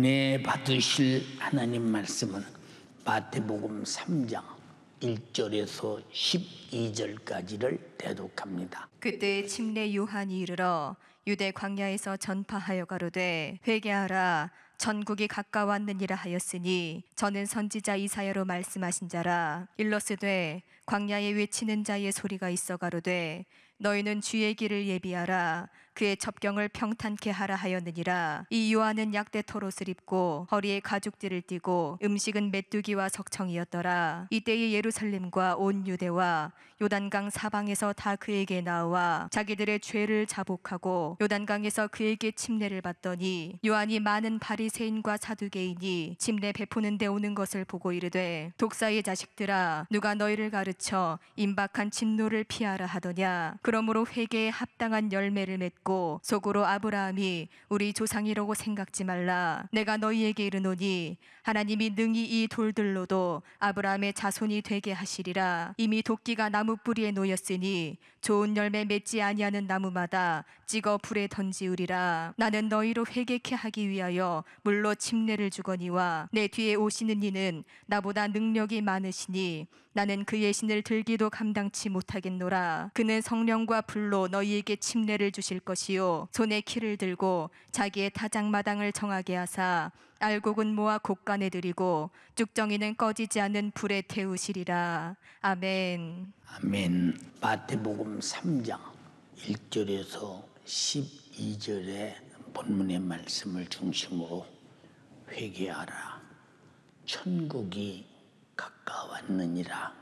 은혜 받으실 하나님 말씀은 마태복음 3장 1절에서 12절까지를 대독합니다. 그때 침례 요한이 이르러 유대 광야에서 전파하여 가로되 회개하라 천국이 가까웠느니라 하였으니 저는 선지자 이사야로 말씀하신 자라. 일러스되 광야에 외치는 자의 소리가 있어 가로되 너희는 주의 길을 예비하라 그의 첩경을 평탄케 하라 하였느니라. 이 요한은 약대 털옷을 입고 허리에 가죽띠를 띠고 음식은 메뚜기와 석청이었더라. 이때의 예루살렘과 온 유대와 요단강 사방에서 다 그에게 나와 자기들의 죄를 자복하고 요단강에서 그에게 침례를 받더니 요한이 많은 바리새인과 사두개인이 침례 베푸는 데 오는 것을 보고 이르되 독사의 자식들아 누가 너희를 가르쳐 임박한 진노를 피하라 하더냐. 그러므로 회개에 합당한 열매를 맺고 속으로 아브라함이 우리 조상이라고 생각지 말라. 내가 너희에게 이르노니 하나님이 능히 이 돌들로도 아브라함의 자손이 되게 하시리라. 이미 도끼가 나무 뿌리에 놓였으니 좋은 열매 맺지 아니하는 나무마다 찍어 불에 던지우리라. 나는 너희로 회개케 하기 위하여 물로 침례를 주거니와 내 뒤에 오시는 이는 나보다 능력이 많으시니 나는 그의 신을 들기도 감당치 못하겠노라. 그는 성령과 불로 너희에게 침례를 주실 것이요 손에 키를 들고 자기의 타작마당을 정하게 하사 알곡은 모아 곡간에 들이고 쭉정이는 꺼지지 않는 불에 태우시리라. 아멘. 아멘. 마태복음 3장 1절에서 12절의 본문의 말씀을 중심으로 회개하라 천국이 가까웠느니라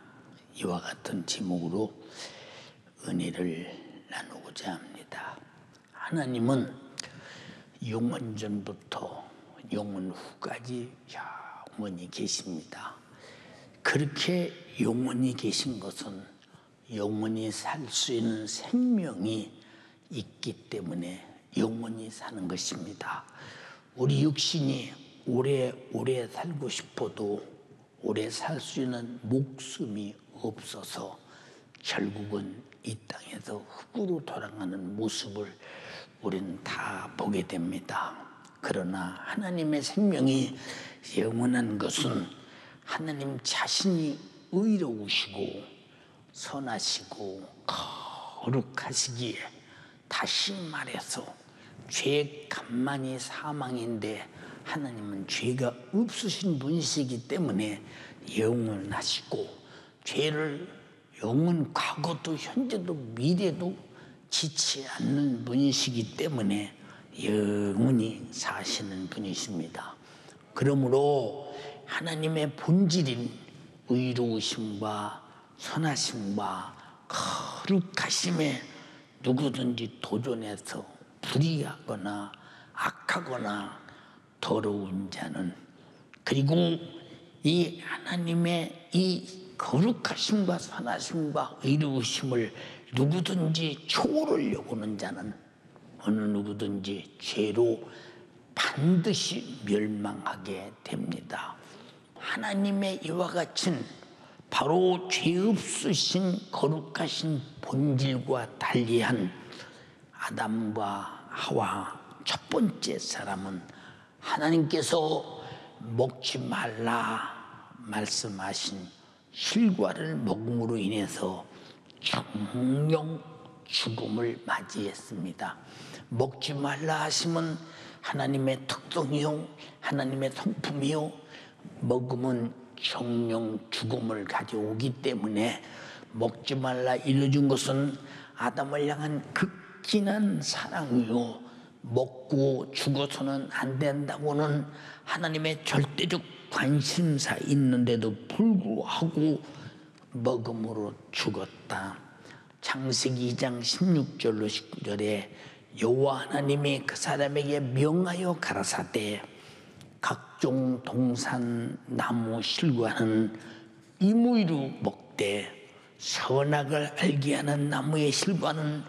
이와 같은 제목으로 은혜를 나누고자 합니다. 하나님은 영원전부터 영원 후까지 영원히 계십니다. 그렇게 영원히 계신 것은 영원히 살 수 있는 생명이 있기 때문에 영원히 사는 것입니다. 우리 육신이 오래 살고 싶어도 오래 살 수 있는 목숨이 없어서 결국은 이 땅에서 흙으로 돌아가는 모습을 우리는 다 보게 됩니다. 그러나 하나님의 생명이 영원한 것은 하나님 자신이 의로우시고 선하시고 거룩하시기에, 다시 말해서 죄의 값만이 사망인데 하나님은 죄가 없으신 분이시기 때문에 영원하시고 죄를 영원 과거도 현재도 미래도 지치 않는 분이시기 때문에 영원히 사시는 분이십니다. 그러므로 하나님의 본질인 의로우심과 선하심과 거룩하심에 누구든지 도전해서 불의하거나 악하거나 더러운 자는, 그리고 이 하나님의 이 거룩하심과 선하심과 의로우심을 누구든지 초월하려고 하는 자는 어느 누구든지 죄로 반드시 멸망하게 됩니다. 하나님의 이와 같은 바로 죄 없으신 거룩하신 본질과 달리한 아담과 하와 첫 번째 사람은 하나님께서 먹지 말라 말씀하신 실과를 먹음으로 인해서 정령 죽음을 맞이했습니다. 먹지 말라 하심은 하나님의 특성이요 하나님의 성품이요, 먹으면 정령 죽음을 가져오기 때문에 먹지 말라 일러준 것은 아담을 향한 극진한 사랑이요, 먹고 죽어서는 안 된다고는 하나님의 절대적 관심사 있는데도 불구하고 먹음으로 죽었다. 창세기 2장 16절로 19절에 여호와 하나님이 그 사람에게 명하여 가라사대 각종 동산 나무 실과는 이무이로 먹되 선악을 알게 하는 나무의 실과는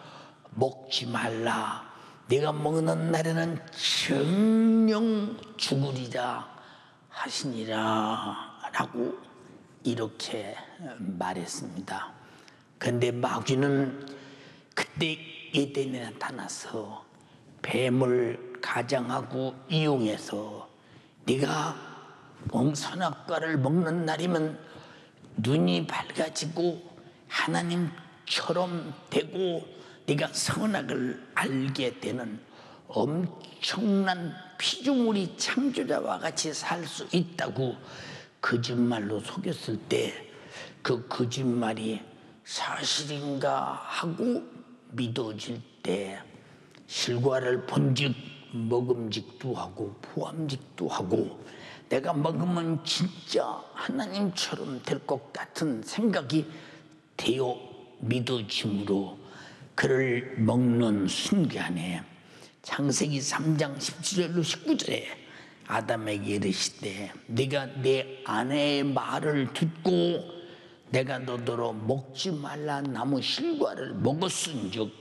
먹지 말라. 내가 먹는 날에는 정령 죽으리라 하시니라 라고 이렇게 말했습니다. 그런데 마귀는 그때 에덴에 나타나서 뱀을 가장하고 이용해서 네가 선악과를 먹는 날이면 눈이 밝아지고 하나님처럼 되고 네가 선악을 알게 되는 엄청난 피조물이 창조자와 같이 살 수 있다고 거짓말로 속였을 때 그 거짓말이 사실인가 하고 믿어질 때 실과를 본즉 먹음직도 하고 포함직도 하고 내가 먹으면 진짜 하나님처럼 될 것 같은 생각이 되어 믿어짐으로 그를 먹는 순간에 창세기 3장 17절로 19절에 아담에게 이르시되 네가 내 아내의 말을 듣고 내가 너더러 먹지 말라 나무 실과를 먹었은즉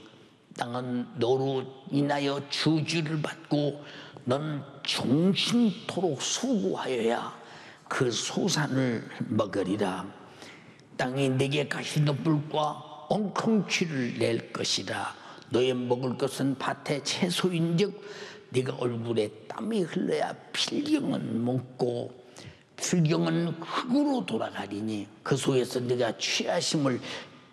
땅은 너로 인하여 저주를 받고 넌 종신토록 수고하여야 그 소산을 먹으리라. 땅이 내게 가시덤불과 엉겅퀴를 낼 것이라. 너의 먹을 것은 밭의 채소인즉 네가 얼굴에 땀이 흘러야 필경은 먹고 필경은 흙으로 돌아가리니 그 속에서 네가 취하심을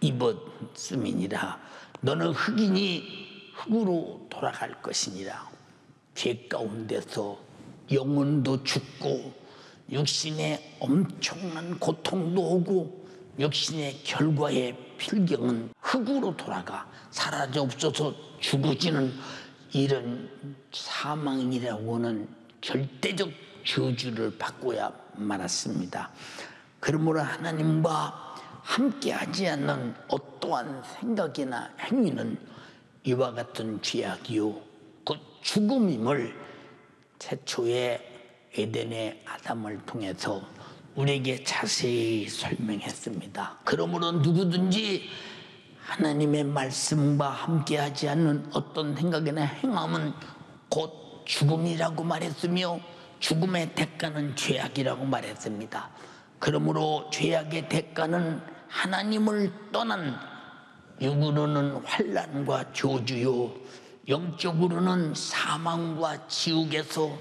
입었음이니라. 너는 흙이니 흙으로 돌아갈 것이니라. 죄 가운데서 영혼도 죽고 육신의 엄청난 고통도 오고 육신의 결과의 필경은 흙으로 돌아가 사라져 없어서 죽어지는 이런 사망이라고 하는 절대적 저주를 받고야 말았습니다. 그러므로 하나님과 함께하지 않는 어떠한 생각이나 행위는 이와 같은 죄악이요 그 죽음임을 최초의 에덴의 아담을 통해서 우리에게 자세히 설명했습니다. 그러므로 누구든지 하나님의 말씀과 함께하지 않는 어떤 생각이나 행함은 곧 죽음이라고 말했으며 죽음의 대가는 죄악이라고 말했습니다. 그러므로 죄악의 대가는 하나님을 떠난 육으로는 환난과 저주요 영적으로는 사망과 지옥에서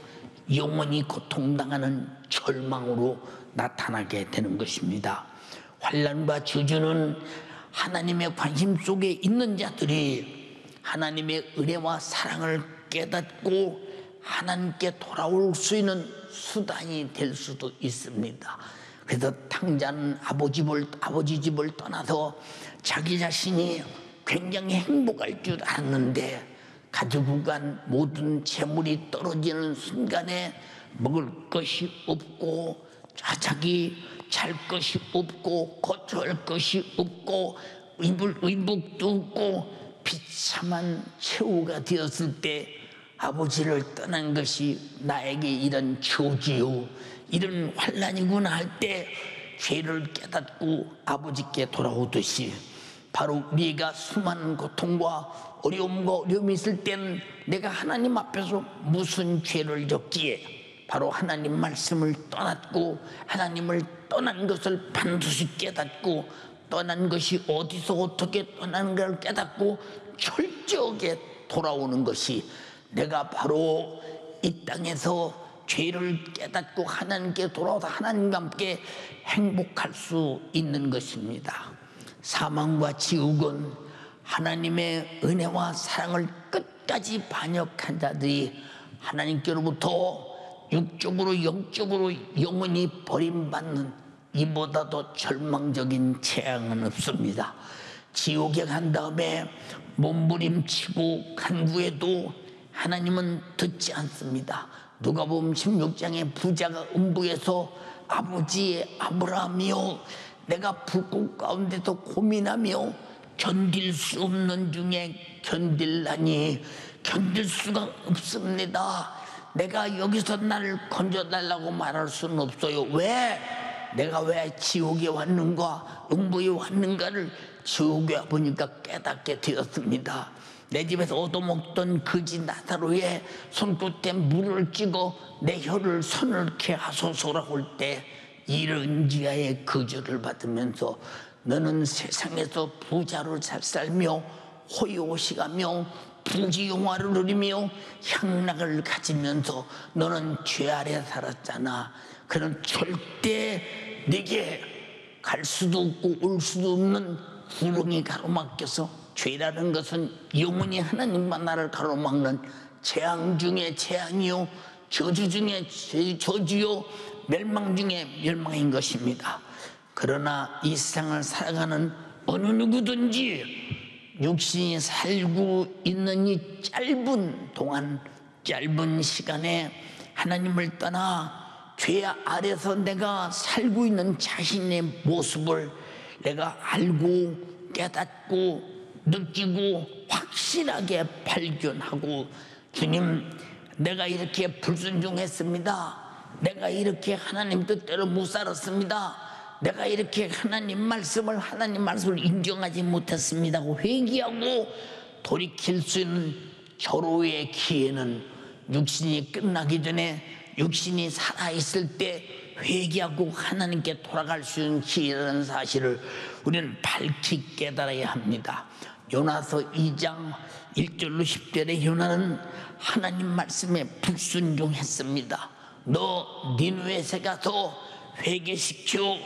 영원히 고통당하는 절망으로 나타나게 되는 것입니다. 환난과 저주는 하나님의 관심 속에 있는 자들이 하나님의 은혜와 사랑을 깨닫고 하나님께 돌아올 수 있는 수단이 될 수도 있습니다. 그래서 탕자는 아버지 집을 떠나서 자기 자신이 굉장히 행복할 줄 알았는데 가지고 간 모든 재물이 떨어지는 순간에 먹을 것이 없고 자기 잘 것이 없고 거처할 것이 없고 입을 의복도 없고 비참한 최후가 되었을 때 아버지를 떠난 것이 나에게 이런 저주요 이런 환난이구나 할 때 죄를 깨닫고 아버지께 돌아오듯이 바로 우리가 수많은 고통과 어려움이 있을 때는 내가 하나님 앞에서 무슨 죄를 졌기에 바로 하나님 말씀을 떠났고 하나님을 떠난 것을 반드시 깨닫고 떠난 것이 어디서 어떻게 떠나는 걸 깨닫고 철저하게 돌아오는 것이 내가 바로 이 땅에서 죄를 깨닫고 하나님께 돌아와서 하나님과 함께 행복할 수 있는 것입니다. 사망과 지옥은 하나님의 은혜와 사랑을 끝까지 반역한 자들이 하나님께로부터 육적으로 영적으로 영원히 버림받는 이보다 더 절망적인 재앙은 없습니다. 지옥에 간 다음에 몸부림치고 간구해도 하나님은 듣지 않습니다. 누가복음 16장에 부자가 음부에서 아버지 아브라함이요 내가 불꽃 가운데서 고민하며 견딜 수 없는 중에 견딜라니 견딜 수가 없습니다. 내가 여기서 나를 건져달라고 말할 수는 없어요. 왜? 내가 왜 지옥에 왔는가 음부에 왔는가를 지옥에 와보니까 깨닫게 되었습니다. 내 집에서 얻어먹던 거지 나사로의 손끝에 물을 찍어 내 혀를 서늘케 하소서라고 할 때 이런 지하의 거절을 받으면서 너는 세상에서 부자로 잘 살며 호요시가며 부귀영화를 누리며 향락을 가지면서 너는 죄 아래 살았잖아. 그는 절대 네게 갈 수도 없고 올 수도 없는 구렁이 가로막혀서, 죄라는 것은 영원히 하나님만 나를 가로막는 재앙 중에 재앙이요, 저주 중에 저주요, 멸망 중에 멸망인 것입니다. 그러나 이 세상을 살아가는 어느 누구든지 육신이 살고 있는 이 짧은 동안, 짧은 시간에 하나님을 떠나 죄 아래서 내가 살고 있는 자신의 모습을 내가 알고 깨닫고 느끼고 확실하게 발견하고, 주님, 내가 이렇게 불순종했습니다. 내가 이렇게 하나님 뜻대로 못 살았습니다. 내가 이렇게 하나님 말씀을 인정하지 못했습니다 하고 회개하고 돌이킬 수 있는 절호의 기회는 육신이 끝나기 전에, 육신이 살아있을 때 회개하고 하나님께 돌아갈 수 있는 기회라는 사실을 우리는 밝히 깨달아야 합니다. 요나서 2장 1절로 10절에 요나는 하나님 말씀에 불순종했습니다. 너 니느웨에 가서 회개시켜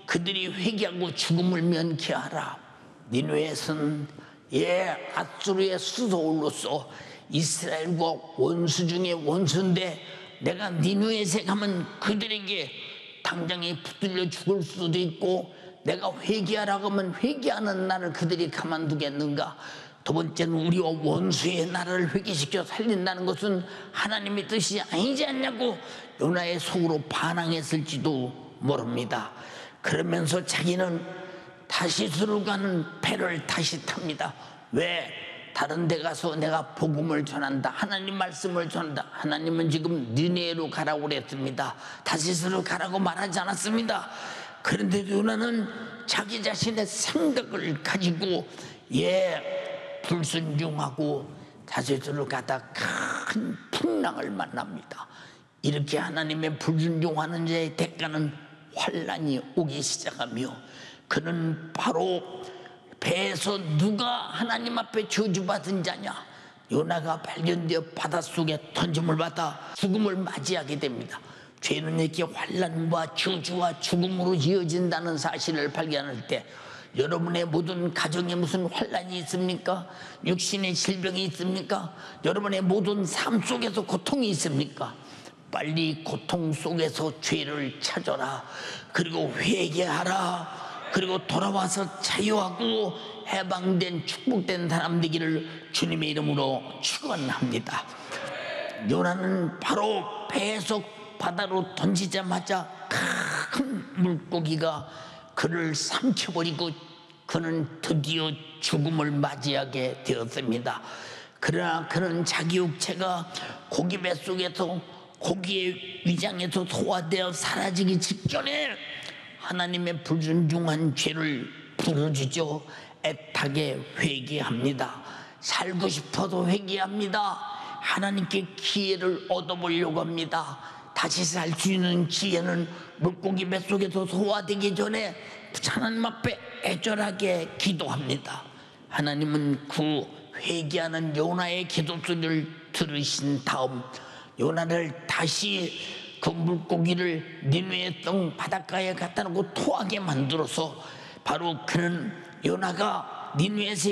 그들이 회개하고 죽음을 면케하라. 니느웨는 아수르의 수도로서 이스라엘과 원수 중에 원수인데, 내가 니느웨에 가면 그들에게 당장에 붙들려 죽을 수도 있고, 내가 회개하라고 하면 회개하는 나를 그들이 가만두겠는가? 두 번째는 우리와 원수의 나라를 회개시켜 살린다는 것은 하나님의 뜻이 아니지 않냐고 요나의 속으로 반항했을지도 모릅니다. 그러면서 자기는 다시스로 가는 배를 다시 탑니다. 왜? 다른 데 가서 내가 복음을 전한다, 하나님 말씀을 전한다. 하나님은 지금 니네로 가라고 그랬습니다. 다시스로 가라고 말하지 않았습니다. 그런데 요나는 자기 자신의 생각을 가지고 불순종하고 다시스로 가다 큰 풍랑을 만납니다. 이렇게 하나님의 불순종하는 자의 대가는 환난이 오기 시작하며, 그는 바로 배에서 누가 하나님 앞에 저주받은 자냐, 요나가 발견되어 바닷속에 던짐을 받아 죽음을 맞이하게 됩니다. 죄는 이렇게 환난과 저주와 죽음으로 이어진다는 사실을 발견할 때, 여러분의 모든 가정에 무슨 환난이 있습니까? 육신의 질병이 있습니까? 여러분의 모든 삶 속에서 고통이 있습니까? 빨리 고통 속에서 죄를 찾아라. 그리고 회개하라. 그리고 돌아와서 자유하고 해방된 축복된 사람 되기를 주님의 이름으로 축원합니다. 요나는 바로 배에서 바다로 던지자마자 큰 물고기가 그를 삼켜버리고 그는 드디어 죽음을 맞이하게 되었습니다. 그러나 그는 자기 육체가 고기 뱃속에서 고기의 위장에서 소화되어 사라지기 직전에 하나님의 불순종한 죄를 부르짖어 애타게 회개합니다. 살고 싶어도 회개합니다. 하나님께 기회를 얻어보려고 합니다. 다시 살 수 있는 기회는 물고기 뱃속에서 소화되기 전에 하나님 앞에 애절하게 기도합니다. 하나님은 그 회개하는 요나의 기도 소리를 들으신 다음 요나를 다시 그 물고기를 니느웨 땅 바닷가에 갖다 놓고 토하게 만들어서, 바로 그는 요나가 니느웨에서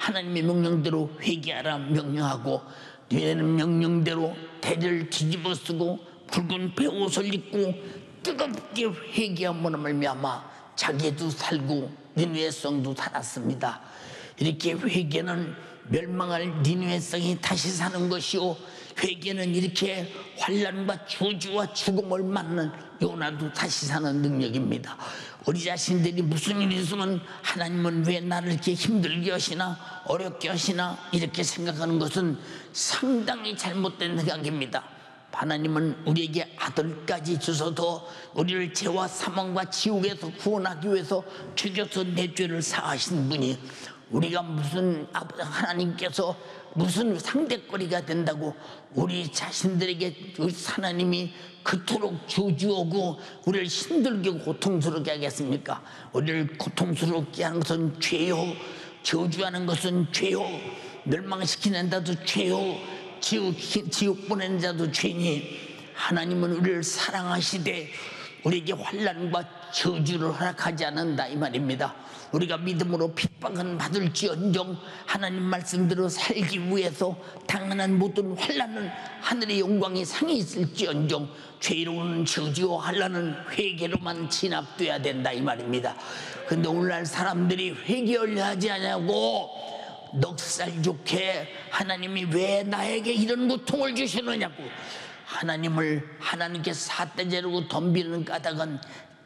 하나님의 명령대로 회개하라 명령하고, 니느웨는 명령대로 대를 뒤집어 쓰고 붉은 베옷을 입고 뜨겁게 회개함으로 말미암아 자기도 살고 니느웨 성도 살았습니다. 이렇게 회개는 멸망할 니느웨 성이 다시 사는 것이요, 회개는 이렇게 환난과 저주와 죽음을 맞는 요나도 다시 사는 능력입니다. 우리 자신들이 무슨 일이 있으면 하나님은 왜 나를 이렇게 힘들게 하시나 어렵게 하시나 이렇게 생각하는 것은 상당히 잘못된 생각입니다. 하나님은 우리에게 아들까지 주셔서 우리를 죄와 사망과 지옥에서 구원하기 위해서 죽여서 내 죄를 사하신 분이, 우리가 무슨 하나님께서 무슨 상대거리가 된다고 우리 자신들에게 하나님이 그토록 저주하고 우리를 힘들게 고통스럽게 하겠습니까? 우리를 고통스럽게 하는 것은 죄요, 저주하는 것은 죄요, 멸망시키는 자도 죄요, 지옥 보내는 자도 죄니 하나님은 우리를 사랑하시되 우리에게 환난과 저주를 허락하지 않는다 이 말입니다. 우리가 믿음으로 핍박은 받을지언정 하나님 말씀대로 살기 위해서 당하는 모든 환난은 하늘의 영광이 상해 있을지언정 죄로는 저주와 환난은 회개로만 진압돼야 된다 이 말입니다. 근데 오늘날 사람들이 회개를 하지 않냐고 넉살 좋게 하나님이 왜 나에게 이런 고통을 주시느냐고 하나님께 삿대질하고 덤비는 까닭은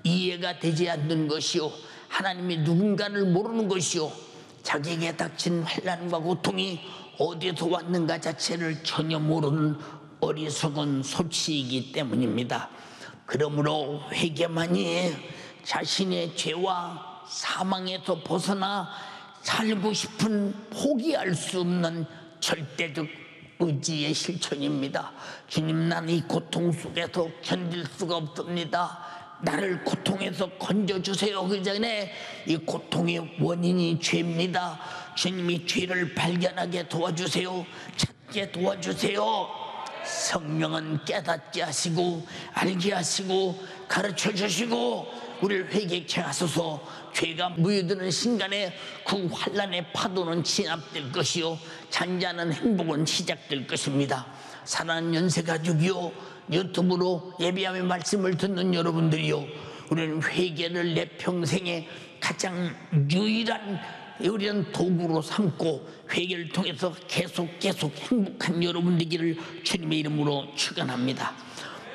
이해가 되지 않는 것이요, 하나님이 누군가를 모르는 것이요, 자기에게 닥친 환난과 고통이 어디에서 왔는가 자체를 전혀 모르는 어리석은 소치이기 때문입니다. 그러므로 회개만이 자신의 죄와 사망에서 벗어나 살고 싶은 포기할 수 없는 절대적 의지의 실천입니다. 주님, 나는 이 고통 속에서 견딜 수가 없습니다. 나를 고통에서 건져주세요. 그 전에 이 고통의 원인이 죄입니다. 주님이 죄를 발견하게 도와주세요. 찾게 도와주세요. 성령은 깨닫게 하시고 알게 하시고 가르쳐 주시고 우리를 회개케 하소서. 죄가 무여드는 순간에 그 환난의 파도는 진압될 것이요, 잔잔한 행복은 시작될 것입니다. 사랑하는 연세가족이요, 유튜브로 예비함의 말씀을 듣는 여러분들이요, 우리는 회개를 내 평생에 가장 유일한 우리는 도구로 삼고 회개를 통해서 계속 행복한 여러분 되기를 주님의 이름으로 축원합니다.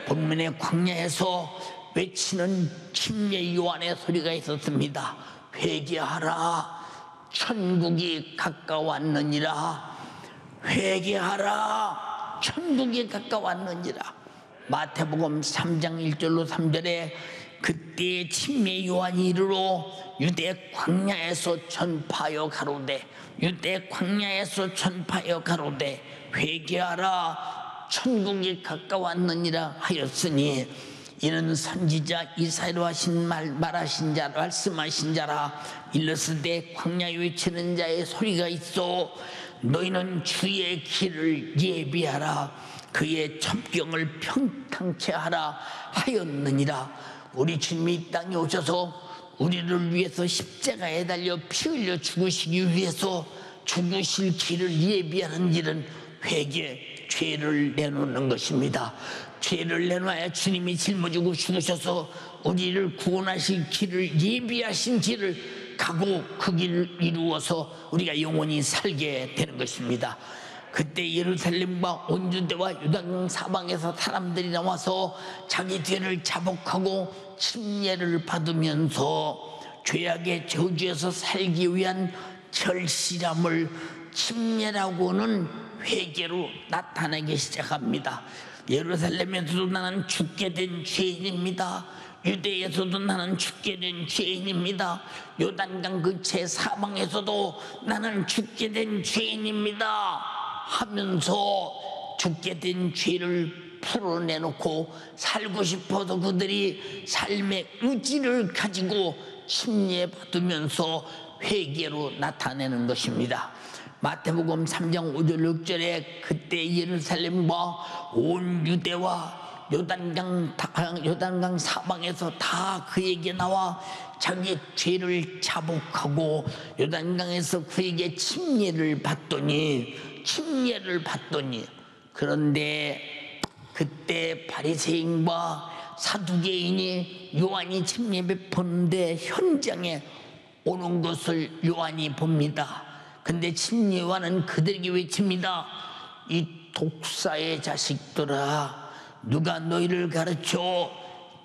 본문의 광야에서 외치는 침례 요한의 소리가 있었습니다. 회개하라, 천국이 가까웠느니라. 회개하라, 천국이 가까웠느니라. 마태복음 3장 1절로 3절에 그때 침례 요한이 이르러 유대 광야에서 전파하여 가로되, 유대 광야에서 전파하여 가로되 회개하라, 천국이 가까웠느니라 하였으니 이는 선지자 이사야로 하신 말씀하신 자라. 일렀으되 광야에 외치는 자의 소리가 있어 너희는 주의 길을 예비하라, 그의 첩경을 평탄케 하라 하였느니라. 우리 주님이 이 땅에 오셔서 우리를 위해서 십자가에 달려 피 흘려 죽으시기 위해서 죽으실 길을 예비하는 일은 회개, 죄를 내놓는 것입니다. 죄를 내놔야 주님이 짊어지고 죽으셔서 우리를 구원하실 길을 예비하신 길을 가고 그 길을 이루어서 우리가 영원히 살게 되는 것입니다. 그때 예루살렘과 온 유대와 요단강 사방에서 사람들이 나와서 자기 죄를 자복하고 침례를 받으면서 죄악의 저주에서 살기 위한 절실함을 침례라고는 회개로 나타내기 시작합니다. 예루살렘에서도 나는 죽게 된 죄인입니다. 유대에서도 나는 죽게 된 죄인입니다. 요단강 근처의 사방에서도 나는 죽게 된 죄인입니다 하면서 죽게 된 죄를 풀어내놓고 살고 싶어도 그들이 삶의 의지를 가지고 침례받으면서 회개로 나타내는 것입니다. 마태복음 3장 5절 6절에 그때 예루살렘과 온 유대와 요단강 사방에서 다 그에게 나와 자기 죄를 자복하고 요단강에서 그에게 침례를 받더니 그런데 그때 바리새인과 사두개인이 요한이 침례 베푸는데 현장에 오는 것을 요한이 봅니다. 근데 침례 요한은 그들에게 외칩니다. 이 독사의 자식들아, 누가 너희를 가르쳐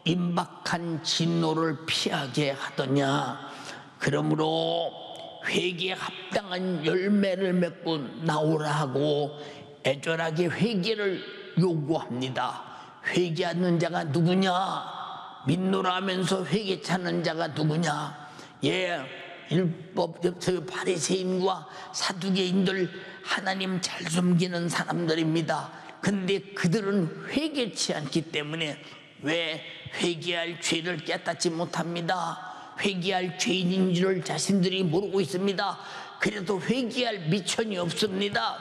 임박한 진노를 피하게 하더냐. 그러므로 회개에 합당한 열매를 맺고 나오라 하고 애절하게 회개를 요구합니다. 회개하는 자가 누구냐? 믿노라 하면서 회개 찾는 자가 누구냐? 율법 바리새인과 사두개인들 하나님 잘 숨기는 사람들입니다. 근데 그들은 회개치 않기 때문에 왜 회개할 죄를 깨닫지 못합니다. 회개할 죄인인 줄을 자신들이 모르고 있습니다. 그래도 회개할 미천이 없습니다.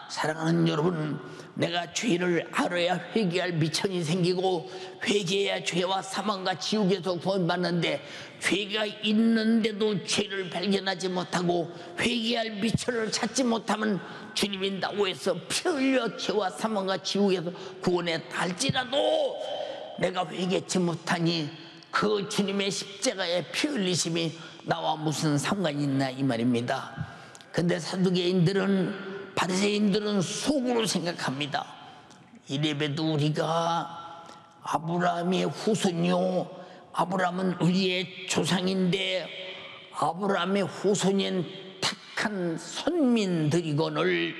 사랑하는 여러분, 내가 죄를 알아야 회개할 미천이 생기고 회개해야 죄와 사망과 지옥에서 구원받는데, 죄가 있는데도 죄를 발견하지 못하고 회개할 미천을 찾지 못하면 주님이 나오에서 피 흘려 죄와 사망과 지옥에서 구원에 달지라도 내가 회개치 못하니 그 주님의 십자가의 피 흘리심이 나와 무슨 상관이 있나 이 말입니다. 근데 사두개인들은, 바리새인들은 속으로 생각합니다. 이래봬도 우리가 아브라함의 후손이요, 아브라함은 우리의 조상인데 아브라함의 후손인 택한 선민들이거늘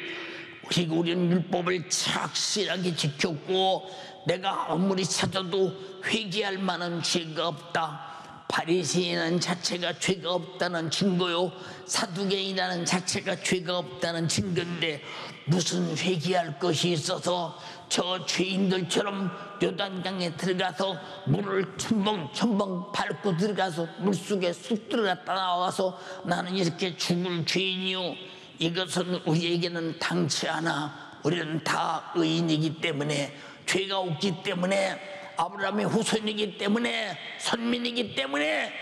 우리는 율법을 착실하게 지켰고 내가 아무리 찾아도 회개할 만한 죄가 없다. 바리새인이라는 자체가 죄가 없다는 증거요, 사두개인이라는 자체가 죄가 없다는 증거인데 무슨 회개할 것이 있어서 저 죄인들처럼 요단강에 들어가서 물을 첨벙첨벙 밟고 들어가서 물속에 쑥 들어갔다 나와서 나는 이렇게 죽을 죄인이요, 이것은 우리에게는 당치 않아. 우리는 다 의인이기 때문에, 죄가 없기 때문에, 아브라함의 후손이기 때문에, 선민이기 때문에,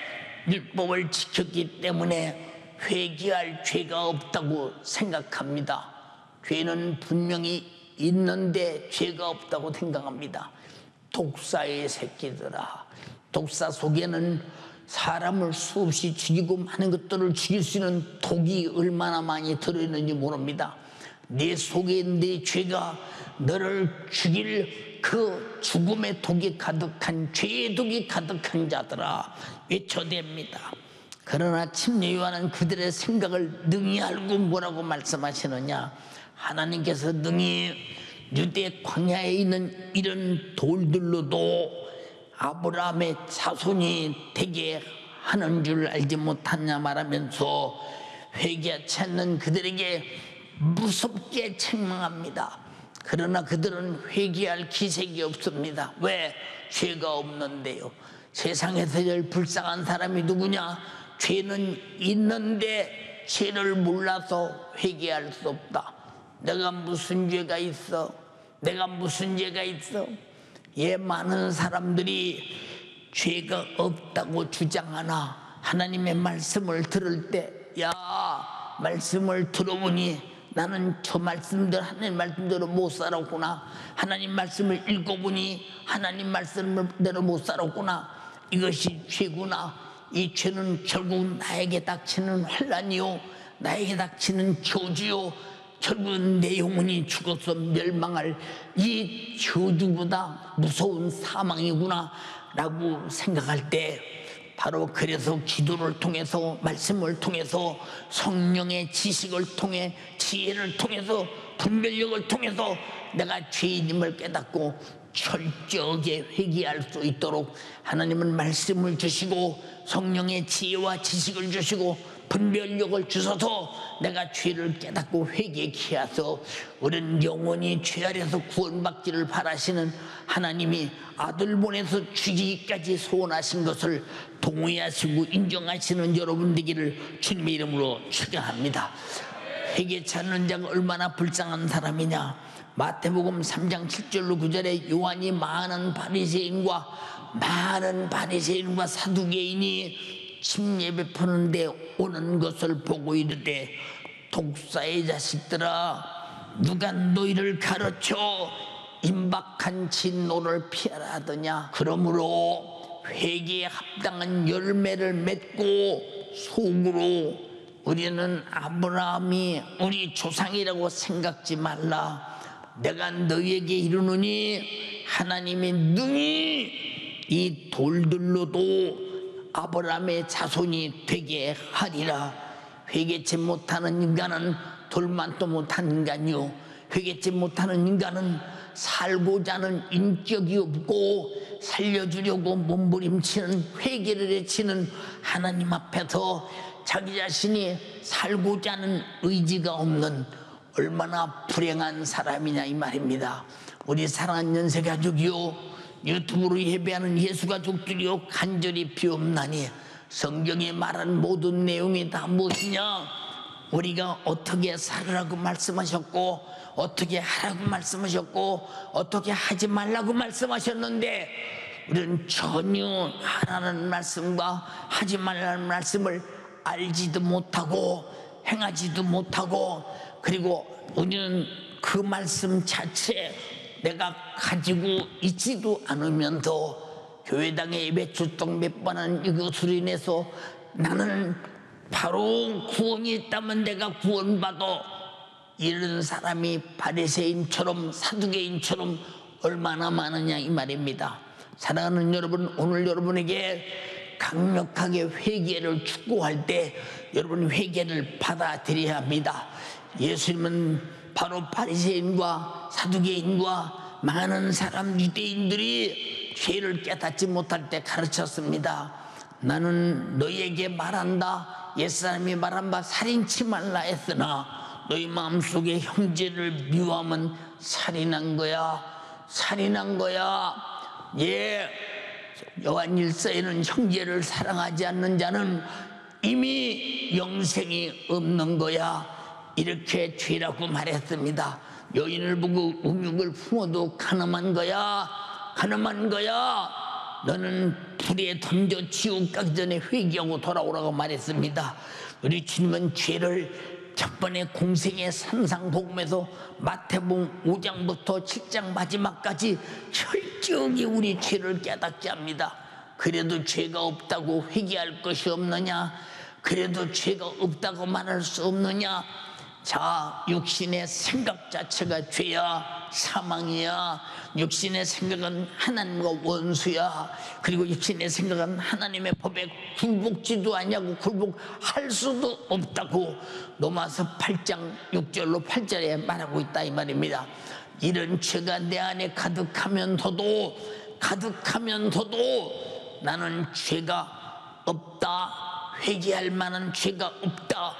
율법을 지켰기 때문에 회개할 죄가 없다고 생각합니다. 죄는 분명히 있는데 죄가 없다고 생각합니다. 독사의 새끼들아, 독사 속에는 사람을 수없이 죽이고 많은 것들을 죽일 수 있는 독이 얼마나 많이 들어있는지 모릅니다. 내 속에 내 죄가 너를 죽일 그 죽음의 독이 가득한, 죄의 독이 가득한 자들아 외쳐댑니다. 그러나 침례 요한은 그들의 생각을 능히 알고 뭐라고 말씀하시느냐, 하나님께서 능히 유대 광야에 있는 이런 돌들로도 아브라함의 자손이 되게 하는 줄 알지 못하냐 말하면서 회개하지 않는 그들에게 무섭게 책망합니다. 그러나 그들은 회개할 기색이 없습니다. 왜? 죄가 없는데요. 세상에서 제일 불쌍한 사람이 누구냐? 죄는 있는데 죄를 몰라서 회개할 수 없다. 내가 무슨 죄가 있어? 내가 무슨 죄가 있어? 많은 사람들이 죄가 없다고 주장하나 하나님의 말씀을 들을 때, 야, 말씀을 들어보니 나는 저 말씀대로, 하나님 말씀대로 못 살았구나. 하나님 말씀을 읽어보니 하나님 말씀대로 못 살았구나. 이것이 죄구나. 이 죄는 결국 나에게 닥치는 환난이요, 나에게 닥치는 저주요, 결국은 내 영혼이 죽어서 멸망할 이 저주보다 무서운 사망이구나 라고 생각할 때, 바로 그래서 기도를 통해서, 말씀을 통해서, 성령의 지식을 통해, 지혜를 통해서, 분별력을 통해서 내가 죄인임을 깨닫고 철저하게 회개할 수 있도록 하나님은 말씀을 주시고 성령의 지혜와 지식을 주시고 분별력을 주셔서 내가 죄를 깨닫고 회개케 하소. 우리는 영원히 죄 아래서 구원받기를 바라시는 하나님이 아들 보내서 죽이기까지 소원하신 것을 동의하시고 인정하시는 여러분 되기를 주님의 이름으로 축원합니다. 회개치 않는 자가 얼마나 불쌍한 사람이냐. 마태복음 3장 7절로 9절에 요한이 많은 바리새인과 사두개인이 침례 베푸는데 오는 것을 보고 이르되, 독사의 자식들아, 누가 너희를 가르쳐 임박한 진노를 피하라 하더냐. 그러므로 회개에 합당한 열매를 맺고 속으로 우리는 아브라함이 우리 조상이라고 생각지 말라. 내가 너희에게 이르노니 하나님이 능히 이 돌들로도 아브라함의 자손이 되게 하리라. 회개치 못하는 인간은 돌만도 못한 인간이요, 회개치 못하는 인간은 살고자 하는 인격이 없고 살려주려고 몸부림치는, 회개를 외치는 하나님 앞에서 자기 자신이 살고자 하는 의지가 없는 얼마나 불행한 사람이냐 이 말입니다. 우리 사랑하는 연세가족이요, 유튜브로 예배하는 예수가족들이요, 간절히 비옵나니 성경에 말한 모든 내용이 다 무엇이냐? 우리가 어떻게 살으라고 말씀하셨고, 어떻게 하라고 말씀하셨고, 어떻게 하지 말라고 말씀하셨는데 우리는 전혀 하라는 말씀과 하지 말라는 말씀을 알지도 못하고 행하지도 못하고, 그리고 우리는 그 말씀 자체 내가 가지고 있지도 않으면서 교회당에 예배 출동 몇 번 한 이것으로 인해서 나는 바로 구원이 있다면 내가 구원받아, 이런 사람이 바리새인처럼 사두개인처럼 얼마나 많으냐 이 말입니다. 사랑하는 여러분, 오늘 여러분에게 강력하게 회개를 축복할 때 여러분 회개를 받아들여야 합니다. 예수님은 바로 바리새인과 사두개인과 많은 사람 유대인들이 죄를 깨닫지 못할 때 가르쳤습니다. 나는 너희에게 말한다, 옛사람이 말한 바 살인치 말라 했으나 너희 마음속에 형제를 미워하면 살인한 거야, 살인한 거야. 예, 요한일서에는 형제를 사랑하지 않는 자는 이미 영생이 없는 거야, 이렇게 죄라고 말했습니다. 여인을 보고 음욕을 품어도 가늠한 거야, 가늠한 거야. 너는 불에 던져 지옥 가기 전에 회개하고 돌아오라고 말했습니다. 우리 주님은 죄를 첫 번에 공생의 산상복음에서 마태복음 5장부터 7장 마지막까지 철저하게 우리 죄를 깨닫게 합니다. 그래도 죄가 없다고 회개할 것이 없느냐? 그래도 죄가 없다고 말할 수 없느냐? 자, 육신의 생각 자체가 죄야, 사망이야. 육신의 생각은 하나님과 원수야. 그리고 육신의 생각은 하나님의 법에 굴복지도 않냐고, 굴복할 수도 없다고 로마서 8장 6절로 8절에 말하고 있다 이 말입니다. 이런 죄가 내 안에 가득하면서도 나는 죄가 없다, 회개할 만한 죄가 없다,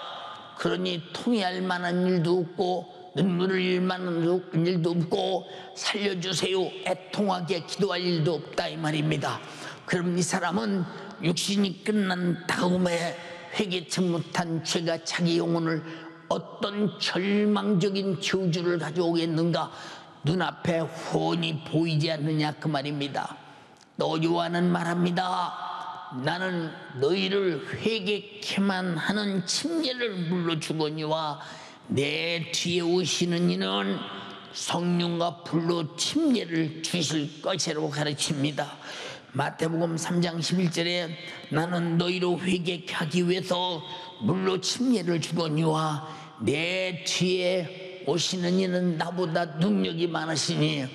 그러니 통회할 만한 일도 없고 눈물을 흘릴 만한 일도 없고 살려주세요 애통하게 기도할 일도 없다 이 말입니다. 그럼 이 사람은 육신이 끝난 다음에 회개치 못한 죄가 자기 영혼을 어떤 절망적인 저주를 가져오겠는가, 눈앞에 훤히 보이지 않느냐 그 말입니다. 또 요한은 말합니다. 나는 너희를 회개케만 하는 침례를 물러주거니와 내 뒤에 오시는 이는 성령과 불로 침례를 주실 것이라고 가르칩니다. 마태복음 3장 11절에 나는 너희로 회개케 하기 위해서 물로 침례를 주거니와 내 뒤에 오시는 이는 나보다 능력이 많으시니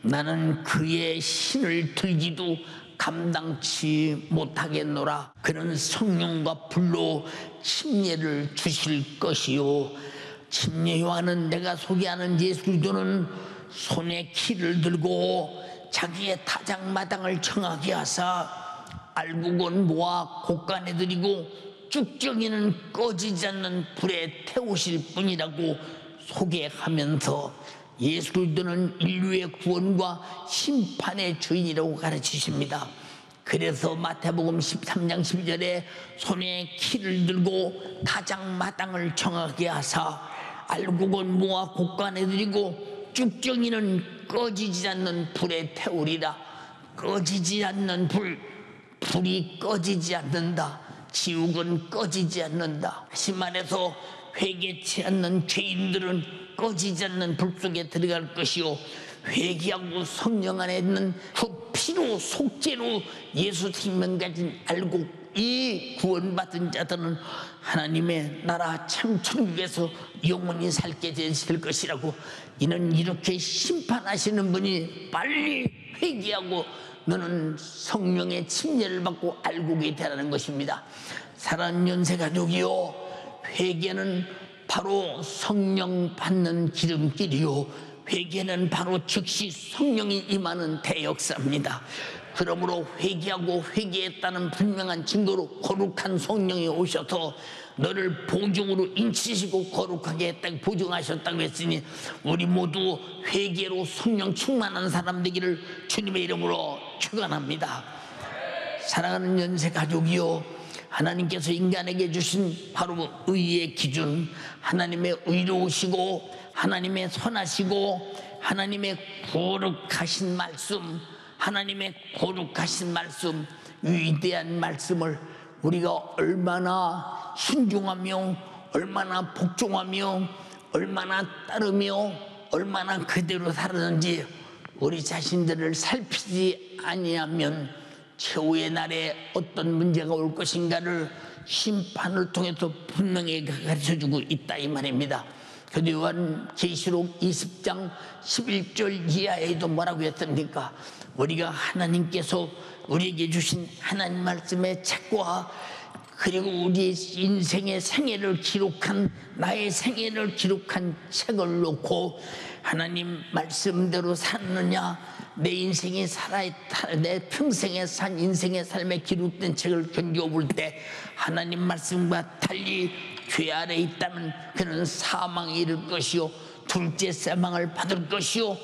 나는 그의 신을 들기도 감당치 못하겠노라. 그는 성령과 불로 침례를 주실 것이요. 침례 요한은 내가 소개하는 예수 그리스도는 손에 키를 들고 자기의 타작마당을 청하게 하사 알곡은 모아 곡간에 들이고 쭉정이는 꺼지지 않는 불에 태우실 분이라고 소개하면서 예수 그리스도는 인류의 구원과 심판의 주인이라고 가르치십니다. 그래서 마태복음 13장 12절에 손에 키를 들고 타작마당을 청하게 하사 알곡은 모아 곡간에 들이고 쭉정이는 꺼지지 않는 불에 태우리라. 꺼지지 않는 불이 꺼지지 않는다. 지옥은 꺼지지 않는다. 다시 말해서 회개치 않는 죄인들은 꺼지지 않는 불 속에 들어갈 것이요, 회개하고 성령 안에 있는 그 피로 속죄로 예수 생명 가진 알고 이 구원받은 자들은 하나님의 나라 참 천국에서 영원히 살게 되실 것이라고, 이는 이렇게 심판하시는 분이 빨리 회개하고 너는 성령의 침례를 받고 알고게 되라는 것입니다. 사랑하는 연세가족이요, 회개는 바로 성령 받는 기름길이요, 회개는 바로 즉시 성령이 임하는 대역사입니다. 그러므로 회개하고 회개했다는 분명한 증거로 거룩한 성령이 오셔서 너를 보증으로 인치시고 거룩하게 했다고 보증하셨다고 했으니 우리 모두 회개로 성령 충만한 사람 되기를 주님의 이름으로 축원합니다. 사랑하는 연세 가족이요, 하나님께서 인간에게 주신 바로 의의 기준, 하나님의 의로우시고 하나님의 선하시고 하나님의 거룩하신 말씀, 하나님의 거룩하신 말씀, 위대한 말씀을 우리가 얼마나 순종하며 얼마나 복종하며 얼마나 따르며 얼마나 그대로 살았는지 우리 자신들을 살피지 아니하면 최후의 날에 어떤 문제가 올 것인가를 심판을 통해서 분명히 가르쳐주고 있다 이 말입니다. 그런데 요한계시록 20장 11절 이하에도 뭐라고 했습니까? 우리가 하나님께서 우리에게 주신 하나님 말씀의 책과 그리고 우리 인생의 생애를 기록한, 나의 생애를 기록한 책을 놓고 하나님 말씀대로 사느냐, 내 인생이 내 평생에 산 인생의 삶에 기록된 책을 견뎌볼 때 하나님 말씀과 달리 죄 아래 있다면 그는 사망에 이를 것이요, 둘째 사망을 받을 것이요,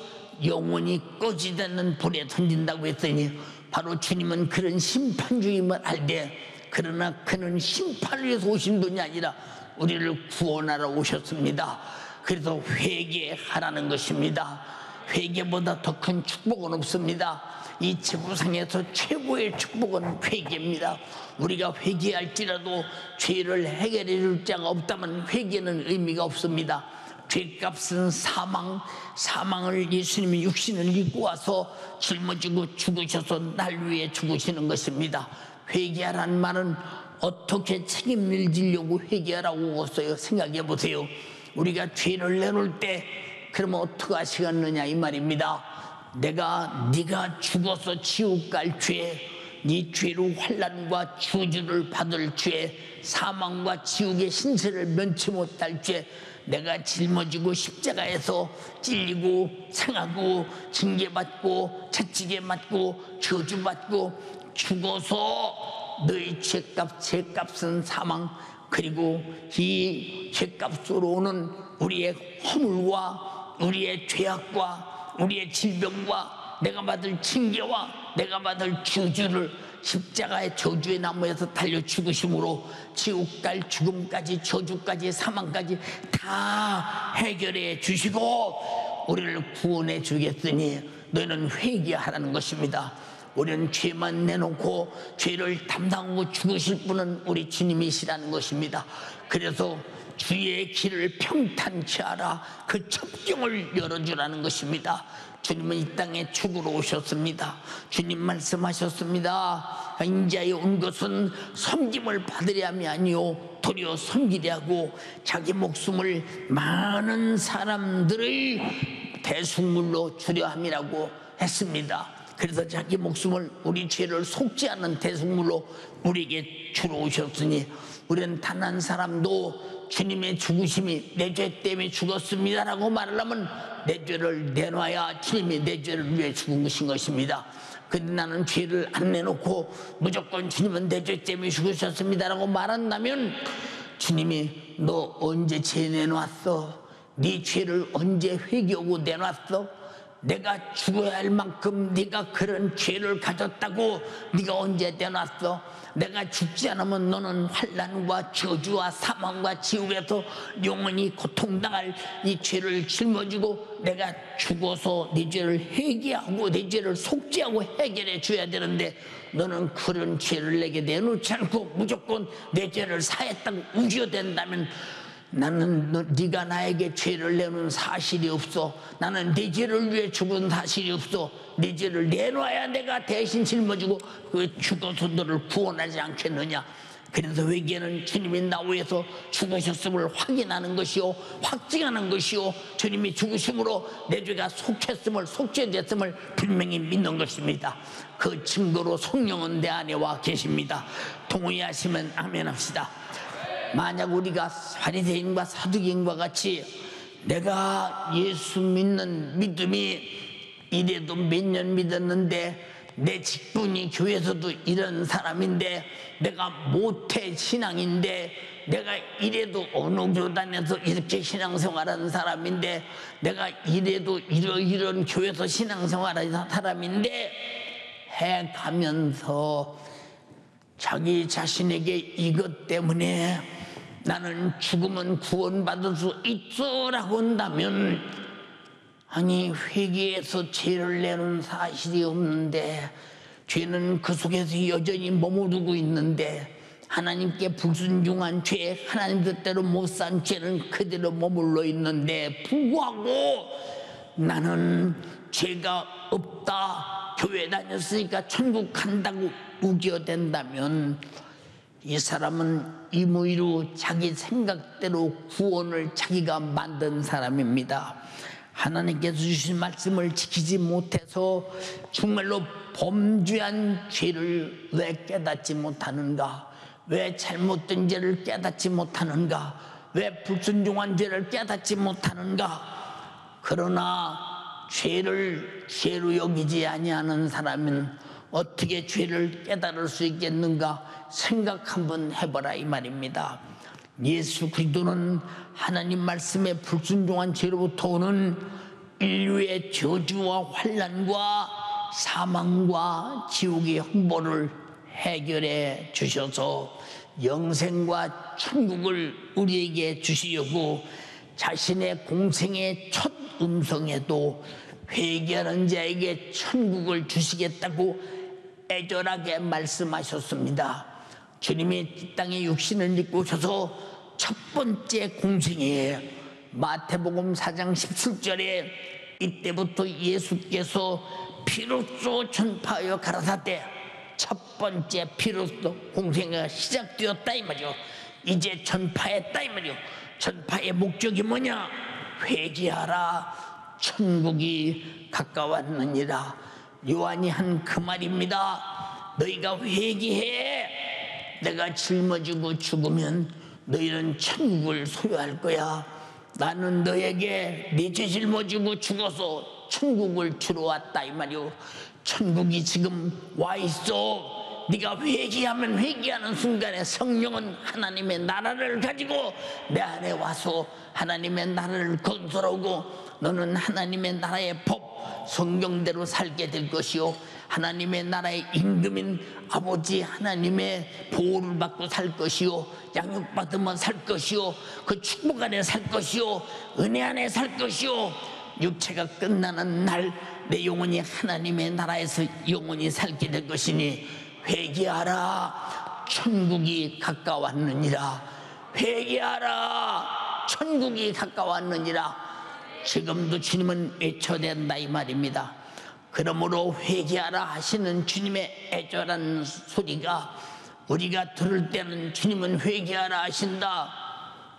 영원히 꺼지지 않는 불에 던진다고 했더니 바로 주님은 그런 심판주임을 알되, 그러나 그는 심판을 위해서 오신 분이 아니라 우리를 구원하러 오셨습니다. 그래서 회개하라는 것입니다. 회개보다 더 큰 축복은 없습니다. 이 지구상에서 최고의 축복은 회개입니다. 우리가 회개할지라도 죄를 해결해 줄 자가 없다면 회개는 의미가 없습니다. 죄값은 사망, 사망을 예수님이 육신을 입고 와서 짊어지고 죽으셔서 날 위해 죽으시는 것입니다. 회개하라는 말은 어떻게 책임을 지려고 회개하라고 했어요? 생각해 보세요. 우리가 죄를 내놓을 때 그러면 어떻게 하시겠느냐 이 말입니다. 네가 죽어서 지옥 갈 죄, 네 죄로 환난과 저주를 받을 죄, 사망과 지옥의 신세를 면치 못할 죄, 내가 짊어지고 십자가에서 찔리고 상하고 징계받고 채찍에 맞고 저주받고 죽어서 너희 죄값은 사망, 그리고 이 죄값으로 오는 우리의 허물과 우리의 죄악과 우리의 질병과 내가 받을 징계와 내가 받을 저주를 십자가의 저주의 나무에서 달려 죽으심으로 지옥 갈 죽음까지 저주까지 사망까지 다 해결해 주시고 우리를 구원해 주겠으니 너희는 회개하라는 것입니다. 우리는 죄만 내놓고 죄를 담당하고 죽으실 분은 우리 주님이시라는 것입니다. 그래서 주의 길을 평탄치 하라, 그 첩경을 열어주라는 것입니다. 주님은 이 땅에 죽으러 오셨습니다. 주님 말씀하셨습니다. 인자에 온 것은 섬김을 받으려 함이 아니요 도리어 섬기려 하고 자기 목숨을 많은 사람들의 대속물로 주려 함이라고 했습니다. 그래서 자기 목숨을 우리 죄를 속지 않는 대속물로 우리에게 주러 오셨으니 우리는 단 한 사람도 주님의 죽으심이 내 죄 때문에 죽었습니다라고 말하려면 내 죄를 내놔야 주님이 내 죄를 위해 죽은 것입니다. 근데 나는 죄를 안 내놓고 무조건 주님은 내 죄 때문에 죽으셨습니다라고 말한다면 주님이 너 언제 죄 내놨어? 네 죄를 언제 회개하고 내놨어? 내가 죽어야 할 만큼 네가 그런 죄를 가졌다고 네가 언제 내놨어? 내가 죽지 않으면 너는 환난과 저주와 사망과 지옥에서 영원히 고통당할 이 죄를 짊어지고 내가 죽어서 네 죄를 회개하고 네 죄를 속죄하고 해결해 줘야 되는데 너는 그런 죄를 내게 내놓지 않고 무조건 내 죄를 사했다고 우겨댄다면 나는 네가 나에게 죄를 내놓은 사실이 없어. 나는 네 죄를 위해 죽은 사실이 없어. 네 죄를 내놔야 내가 대신 짊어지고 그 죽어서 너를 구원하지 않겠느냐. 그래서 회개는 주님이 나 위해서 죽으셨음을 확인하는 것이요 확증하는 것이요 주님이 죽으심으로 내 죄가 속죄됐음을 분명히 믿는 것입니다. 그 증거로 성령은 내 안에 와 계십니다. 동의하시면 아멘 합시다. 만약 우리가 바리새인과 사두개인과 같이 내가 예수 믿는 믿음이 이래도 몇 년 믿었는데 내 직분이 교회에서도 이런 사람인데 내가 모태 신앙인데 내가 이래도 어느 교단에서 이렇게 신앙생활하는 사람인데 내가 이래도 이런 교회에서 신앙생활하는 사람인데 해가면서 자기 자신에게 이것 때문에 나는 죽으면 구원받을 수 있어라고 한다면, 아니 회개해서 죄를 내는 사실이 없는데, 죄는 그 속에서 여전히 머무르고 있는데, 하나님께 불순종한 죄, 하나님 뜻대로 못 산 죄는 그대로 머물러 있는데 불구하고 나는 죄가 없다, 교회 다녔으니까 천국 간다고 우겨댄다면, 이 사람은 임의로 자기 생각대로 구원을 자기가 만든 사람입니다. 하나님께서 주신 말씀을 지키지 못해서 정말로 범죄한 죄를 왜 깨닫지 못하는가? 왜 잘못된 죄를 깨닫지 못하는가? 왜 불순종한 죄를 깨닫지 못하는가? 그러나 죄를 죄로 여기지 아니하는 사람은 어떻게 죄를 깨달을 수 있겠는가? 생각 한번 해보라 이 말입니다. 예수 그리스도는 하나님 말씀에 불순종한 죄로부터 오는 인류의 저주와 환난과 사망과 지옥의 형벌을 해결해 주셔서 영생과 천국을 우리에게 주시려고 자신의 공생의 첫 음성에도 회개하는 자에게 천국을 주시겠다고 애절하게 말씀하셨습니다. 주님이 이 땅에 육신을 입고 오셔서 첫 번째 공생에 마태복음 4장 17절에 이때부터 예수께서 피로써 전파하여 가라사대, 첫 번째 피로써 공생애가 시작되었다 이 말이요. 이제 전파했다 이 말이요. 전파의 목적이 뭐냐? 회개하라, 천국이 가까웠느니라. 요한이 한 그 말입니다. 너희가 회개해, 내가 짊어지고 죽으면 너희는 천국을 소유할 거야. 나는 너에게 네 죄 짊어지고 죽어서 천국을 주러 왔다 이 말이요. 천국이 지금 와 있어. 네가 회개하면 회개하는 순간에 성령은 하나님의 나라를 가지고 내 안에 와서 하나님의 나라를 건설하고, 너는 하나님의 나라의 법 성경대로 살게 될 것이요, 하나님의 나라의 임금인 아버지 하나님의 보호를 받고 살 것이요, 양육받으면 살 것이요, 그 축복 안에 살 것이요, 은혜 안에 살 것이요, 육체가 끝나는 날 내 영혼이 하나님의 나라에서 영원히 살게 될 것이니 회개하라, 천국이 가까웠느니라. 회개하라, 천국이 가까웠느니라. 지금도 주님은 외쳐댄다 이 말입니다. 그러므로 회개하라 하시는 주님의 애절한 소리가 우리가 들을 때는, 주님은 회개하라 하신다.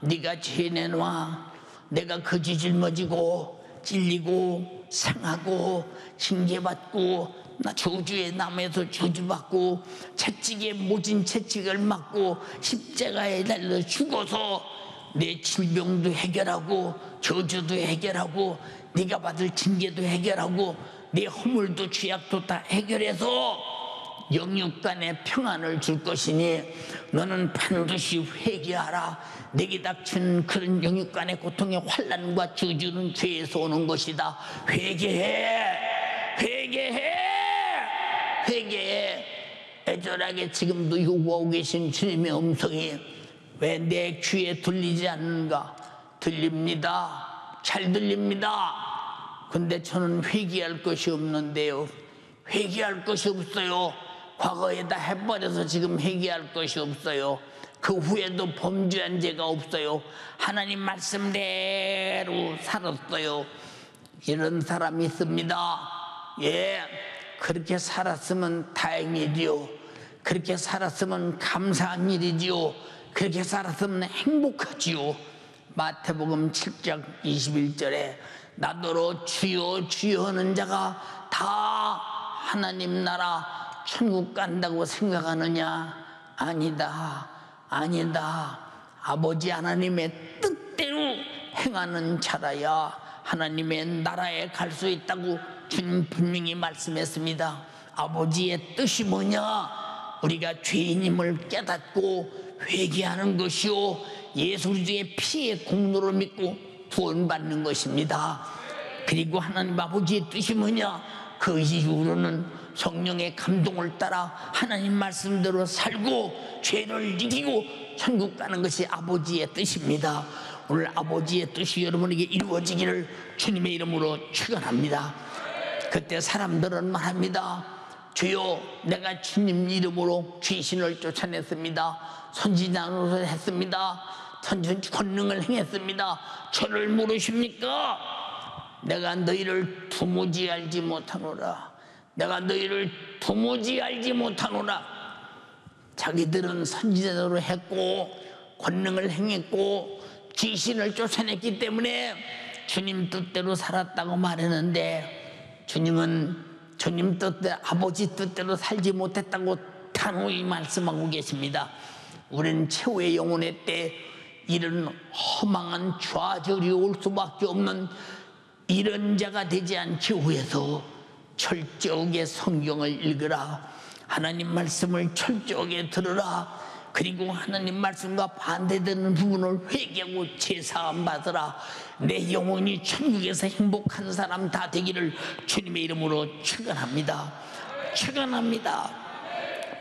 네가 죄 내놔. 내가 거지 짊어지고 찔리고 상하고 징계받고 나 저주의 남에서 저주받고 채찍에 모진 채찍을 맞고 십자가에 달려 죽어서 내 질병도 해결하고 저주도 해결하고 네가 받을 징계도 해결하고 네 허물도 죄악도 다 해결해서 영육간의 평안을 줄 것이니 너는 반드시 회개하라. 내게 닥친 그런 영육간의 고통의 환난과 저주는 죄에서 오는 것이다. 회개해, 회개해, 회개해. 애절하게 지금도 요구하고 계신 주님의 음성이 왜 내 귀에 들리지 않는가? 들립니다. 잘 들립니다. 근데 저는 회개할 것이 없는데요. 회개할 것이 없어요. 과거에 다 해버려서 지금 회개할 것이 없어요. 그 후에도 범죄한 죄가 없어요. 하나님 말씀대로 살았어요. 이런 사람이 있습니다. 예, 그렇게 살았으면 다행이지요. 그렇게 살았으면 감사한 일이지요. 그렇게 살았으면 행복하지요. 마태복음 7장 21절에 나더러 주여 주여 하는 자가 다 하나님 나라 천국 간다고 생각하느냐? 아니다, 아니다. 아버지 하나님의 뜻대로 행하는 자라야 하나님의 나라에 갈 수 있다고 주님 분명히 말씀했습니다. 아버지의 뜻이 뭐냐? 우리가 죄인임을 깨닫고 회개하는 것이요, 예수 그리스도의 피의 공로를 믿고 구원받는 것입니다. 그리고 하나님 아버지의 뜻이 뭐냐? 그 이후로는 성령의 감동을 따라 하나님 말씀대로 살고 죄를 이기고 천국 가는 것이 아버지의 뜻입니다. 오늘 아버지의 뜻이 여러분에게 이루어지기를 주님의 이름으로 축원합니다. 그때 사람들은 말합니다. 주여, 내가 주님 이름으로 귀신을 쫓아냈습니다. 선지자 노릇을 했습니다. 권능을 행했습니다. 저를 모르십니까? 내가 너희를 도무지 알지 못하노라. 내가 너희를 도무지 알지 못하노라. 자기들은 선지자로 했고 권능을 행했고 귀신을 쫓아냈기 때문에 주님 뜻대로 살았다고 말했는데, 주님은 주님 뜻대로, 아버지 뜻대로 살지 못했다고 단호히 말씀하고 계십니다. 우리는 최후의 영혼의 때 이런 허망한 좌절이 올 수밖에 없는 이런 자가 되지 않기 위해서 철저하게 성경을 읽으라. 하나님 말씀을 철저하게 들으라. 그리고 하나님 말씀과 반대되는 부분을 회개하고 제사함 받으라. 내 영혼이 천국에서 행복한 사람 다 되기를 주님의 이름으로 축원합니다. 축원합니다.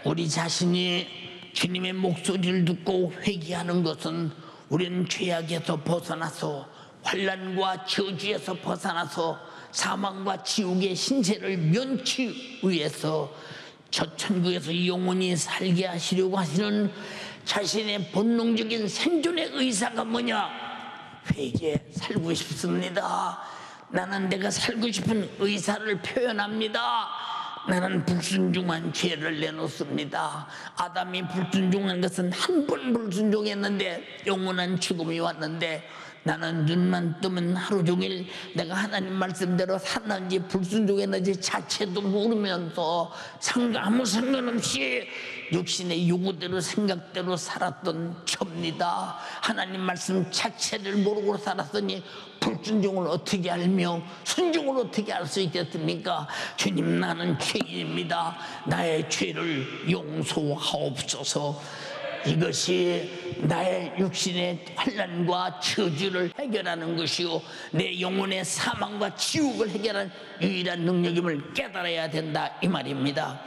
우리 자신이 주님의 목소리를 듣고 회개하는 것은 우리는 죄악에서 벗어나서 환난과 저주에서 벗어나서 사망과 지옥의 신세를 면치 위해서 저 천국에서 영원히 살게 하시려고 하시는 자신의 본능적인 생존의 의사가 뭐냐? 회개, 살고 싶습니다. 나는 내가 살고 싶은 의사를 표현합니다. 나는 불순종한 죄를 내놓습니다. 아담이 불순종한 것은 한 번 불순종했는데 영원한 죽음이 왔는데, 나는 눈만 뜨면 하루 종일 내가 하나님 말씀대로 살았는지 불순종했는지 자체도 모르면서 아무 상관없이 육신의 요구대로 생각대로 살았던 접니다. 하나님 말씀 자체를 모르고 살았으니 불순종을 어떻게 알며 순종을 어떻게 알 수 있겠습니까? 주님, 나는 죄인입니다. 나의 죄를 용서하옵소서. 이것이 나의 육신의 환난과 저주를 해결하는 것이요, 내 영혼의 사망과 지옥을 해결하는 유일한 능력임을 깨달아야 된다, 이 말입니다.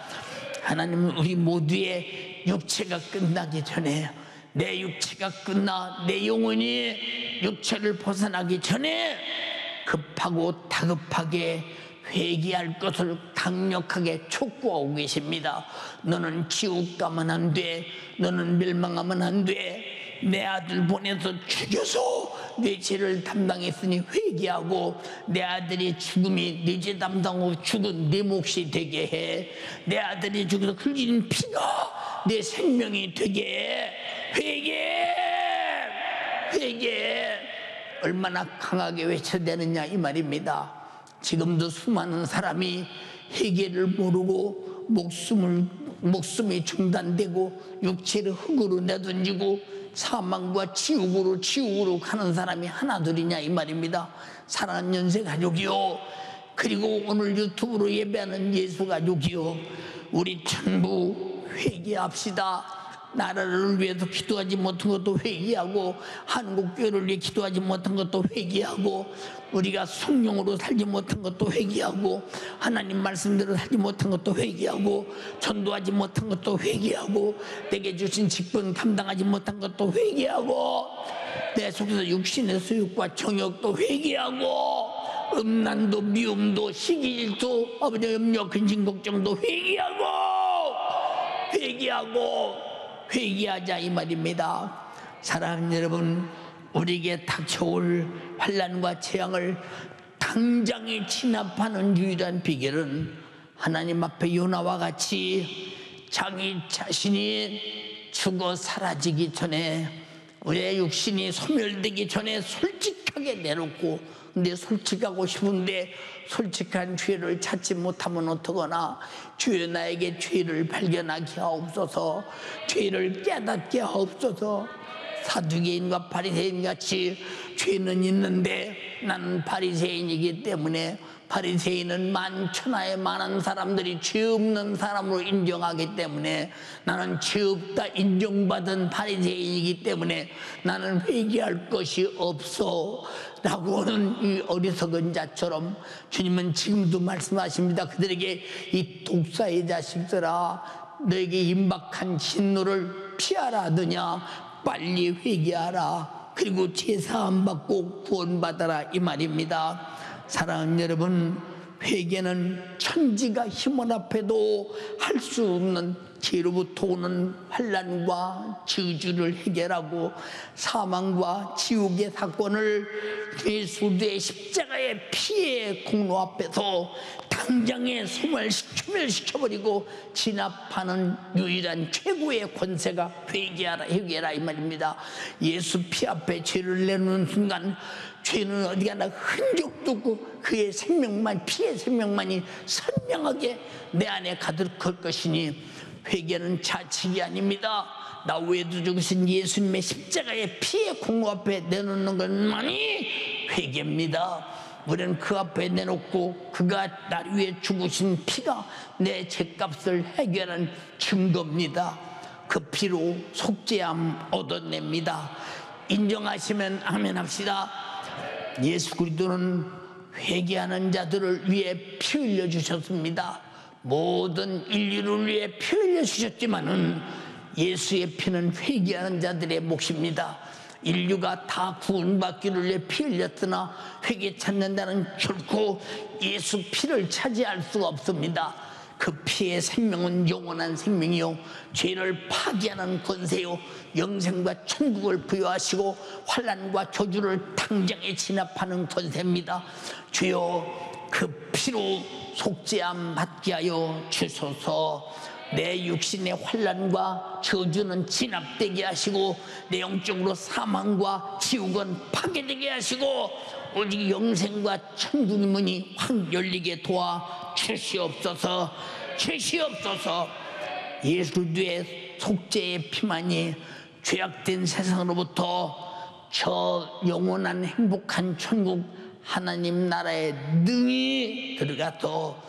하나님은 우리 모두의 육체가 끝나기 전에, 내 육체가 끝나 내 영혼이 육체를 벗어나기 전에 급하고 다급하게 회개할 것을 강력하게 촉구하고 계십니다. 너는 지옥 가면 안 돼. 너는 멸망하면 안 돼. 내 아들 보내서 죽여서 내 죄를 담당했으니 회개하고, 내 아들이 죽음이 내 죄 담당하고 죽은 내 몫이 되게 해. 내 아들이 죽어서 흘린 피가 내 생명이 되게 해. 회개. 얼마나 강하게 외쳐야 되느냐, 이 말입니다. 지금도 수많은 사람이 회개를 모르고 목숨이 중단되고 육체를 흙으로 내던지고 사망과 지옥으로 가는 사람이 하나둘이냐, 이 말입니다. 사랑하는 연세 가족이요, 그리고 오늘 유튜브로 예배하는 예수 가족이요, 우리 전부 회개합시다. 나라를 위해서 기도하지 못한 것도 회개하고, 한국교회를 위해 기도하지 못한 것도 회개하고, 우리가 성령으로 살지 못한 것도 회개하고, 하나님 말씀대로 살지 못한 것도 회개하고, 전도하지 못한 것도 회개하고, 내게 주신 직분 감당하지 못한 것도 회개하고, 내 속에서 육신의 소욕과 정욕도 회개하고, 음란도 미움도 시기질도 아버지 염려 근심 걱정도 회개하자, 이 말입니다. 사랑하는 여러분, 우리에게 닥쳐올 환난과 재앙을 당장에 진압하는 유일한 비결은 하나님 앞에 요나와 같이 자기 자신이 죽어 사라지기 전에, 우리의 육신이 소멸되기 전에 솔직하게 내놓고, 근데 솔직하고 싶은데 솔직한 죄를 찾지 못하면 어떡하나. 주여, 나에게 죄를 발견하게 하옵소서. 죄를 깨닫게 하옵소서. 사두개인과 바리새인 같이 죄는 있는데 나는 바리새인이기 때문에, 바리새인은 만천하에 많은 사람들이 죄 없는 사람으로 인정하기 때문에, 나는 죄 없다 인정받은 바리새인이기 때문에 나는 회개할 것이 없어 라고는 이 어리석은 자처럼 주님은 지금도 말씀하십니다. 그들에게 이 독사의 자식들아, 너에게 임박한 진노를 피하라 하더냐, 빨리 회개하라, 그리고 제사함 받고 구원받아라, 이 말입니다. 사랑하는 여러분, 회개는 천지가 힘을 합해도 할 수 없는 죄로부터 오는 환난과 저주를 해결하고 사망과 지옥의 사건을 예수의 십자가의 피의 공로 앞에서 당장에 소멸시켜버리고 진압하는 유일한 최고의 권세가 회개하라, 회개하라, 이 말입니다. 예수 피 앞에 죄를 내놓는 순간 죄는 어디 가나 흔적도 없고 그의 생명만, 피의 생명만이 선명하게 내 안에 가득할 것이니 회개는 자책이 아닙니다. 나 외에도 죽으신 예수님의 십자가의 피의 공로 앞에 내놓는 것만이 회개입니다. 우리는 그 앞에 내놓고 그가 나를 위해 죽으신 피가 내 죄값을 해결한 증거입니다. 그 피로 속죄함 얻어냅니다. 인정하시면 아멘 합시다. 예수 그리스도는 회개하는 자들을 위해 피 흘려 주셨습니다. 모든 인류를 위해 피 흘려 주셨지만은 예수의 피는 회개하는 자들의 몫입니다. 인류가 다 구원받기를 위해 피 흘렸으나 회개 찾는다는 결코 예수 피를 차지할 수가 없습니다. 그 피의 생명은 영원한 생명이요, 죄를 파괴하는 권세요, 영생과 천국을 부여하시고 환난과 저주를 당장에 진압하는 권세입니다. 주여, 그 피로 속죄함 받게 하여 주소서. 내 육신의 환난과 저주는 진압되게 하시고 내 영적으로 사망과 지옥은 파괴되게 하시고 오직 영생과 천국의 문이 확 열리게 도와 주시옵소서. 주시옵소서. 예수 그리스도의 속죄의 피만이 죄악된 세상으로부터 저 영원한 행복한 천국 하나님 나라에 능히 들어가서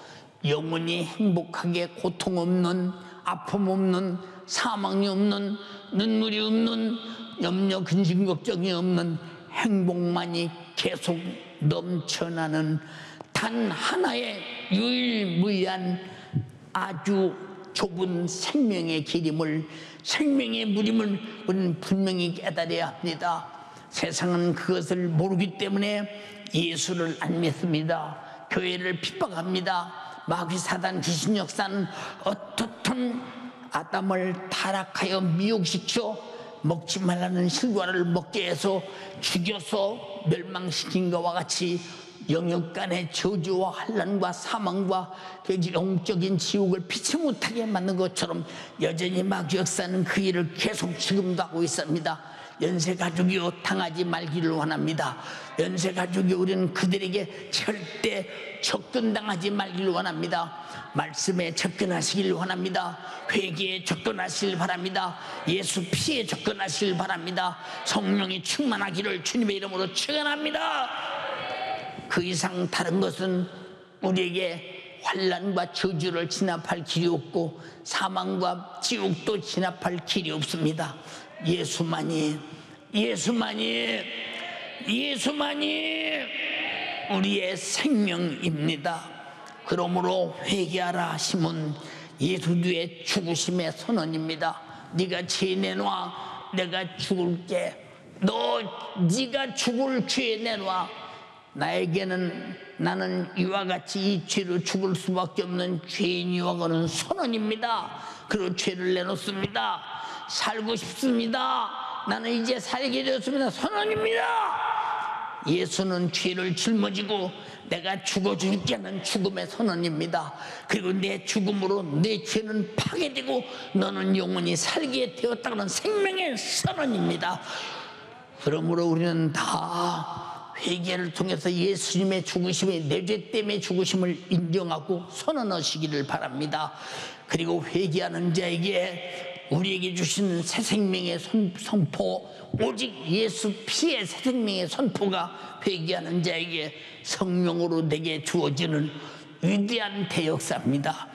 영원히 행복하게 고통 없는, 아픔 없는, 사망이 없는, 눈물이 없는, 염려 근심 걱정이 없는 행복만이 계속 넘쳐나는 단 하나의 유일무이한 아주 좁은 생명의 길임을, 생명의 물임을 우리는 분명히 깨달아야 합니다. 세상은 그것을 모르기 때문에 예수를 안 믿습니다. 교회를 핍박합니다. 마귀 사단 귀신 역사는 어떻든 아담을 타락하여 미혹시켜 먹지 말라는 실과를 먹게 해서 죽여서 멸망시킨 것과 같이 영역간의 저주와 환난과 사망과 그 영적인 지옥을 피치 못하게 만든 것처럼 여전히 마귀 역사는 그 일을 계속 지금도 하고 있습니다. 연쇄가족이요, 당하지 말기를 원합니다. 연쇄가족이 우리는 그들에게 절대 접근당하지 말기를 원합니다. 말씀에 접근하시길 원합니다. 회개에 접근하시길 바랍니다. 예수 피에 접근하시길 바랍니다. 성령이 충만하기를 주님의 이름으로 축원합니다. 그 이상 다른 것은 우리에게 환난과 저주를 진압할 길이 없고 사망과 지옥도 진압할 길이 없습니다. 예수만이 우리의 생명입니다. 그러므로 회개하라 하심은 예수의 죽으심의 선언입니다. 네가 죄 내놔, 내가 죽을게. 네가 죽을 죄 내놔. 나는 이와 같이 이 죄로 죽을 수밖에 없는 죄인이와 그는 선언입니다. 그리고 죄를 내놓습니다. 살고 싶습니다. 나는 이제 살게 되었습니다. 선언입니다. 예수는 죄를 짊어지고 내가 죽어줄게 하는 죽음의 선언입니다. 그리고 내 죽음으로 내 죄는 파괴되고 너는 영원히 살게 되었다는 생명의 선언입니다. 그러므로 우리는 다 회개를 통해서 예수님의 죽으심이 내 죄 때문에 죽으심을 인정하고 선언하시기를 바랍니다. 그리고 회개하는 자에게 우리에게 주시는 새 생명의 선포, 오직 예수 피의 새 생명의 선포가 회개하는 자에게 성령으로 내게 주어지는 위대한 대역사입니다.